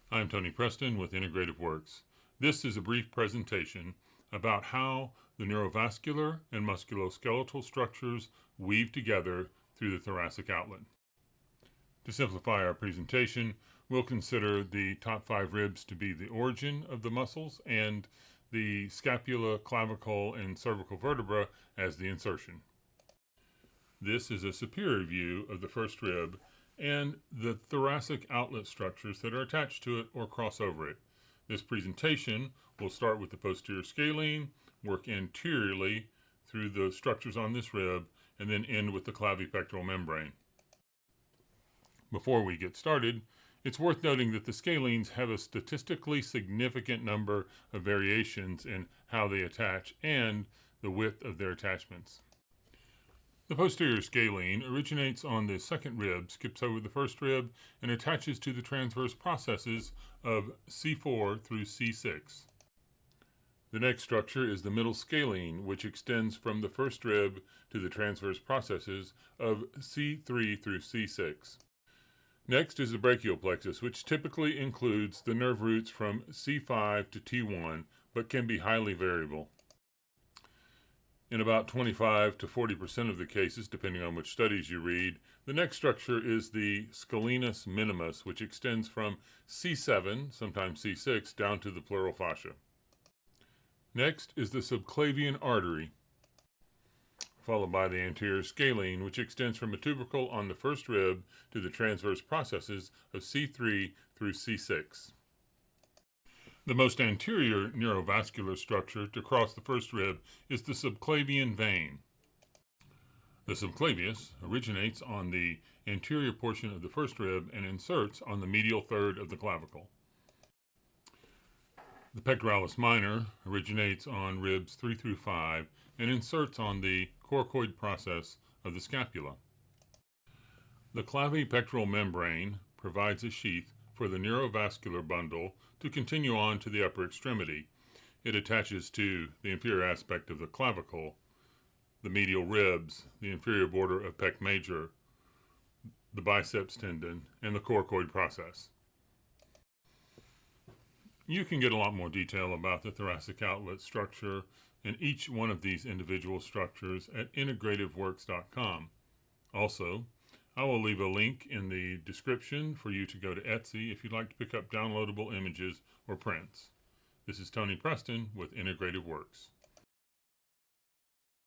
I'm Tony Preston with Integrative Works. This is a brief presentation about how the neurovascular and musculoskeletal structures weave together through the thoracic outlet. To simplify our presentation, we'll consider the top 5 ribs to be the origin of the muscles and the scapula, clavicle, and cervical vertebra as the insertion. This is a superior view of the first rib and the thoracic outlet structures that are attached to it or cross over it. This presentation will start with the posterior scalene, work anteriorly through the structures on this rib, and then end with the clavipectoral membrane. Before we get started, it's worth noting that the scalenes have a statistically significant number of variations in how they attach and the width of their attachments. The posterior scalene originates on the second rib, skips over the first rib, and attaches to the transverse processes of C4 through C6. The next structure is the middle scalene, which extends from the first rib to the transverse processes of C3 through C6. Next is the brachial plexus, which typically includes the nerve roots from C5 to T1, but can be highly variable. In about 25 to 40% of the cases, depending on which studies you read, the next structure is the scalenus minimus, which extends from C7, sometimes C6, down to the pleural fascia. Next is the subclavian artery, followed by the anterior scalene, which extends from a tubercle on the first rib to the transverse processes of C3 through C6. The most anterior neurovascular structure to cross the first rib is the subclavian vein. The subclavius originates on the anterior portion of the first rib and inserts on the medial third of the clavicle. The pectoralis minor originates on ribs 3 through 5 and inserts on the coracoid process of the scapula. The clavipectoral membrane provides a sheath for the neurovascular bundle to continue on to the upper extremity. It attaches to the inferior aspect of the clavicle, the medial ribs, the inferior border of pec major, the biceps tendon, and the coracoid process. You can get a lot more detail about the thoracic outlet structure and each one of these individual structures at integrativeworks.com. Also, I will leave a link in the description for you to go to Etsy if you'd like to pick up downloadable images or prints. This is Tony Preston with Integrative Works.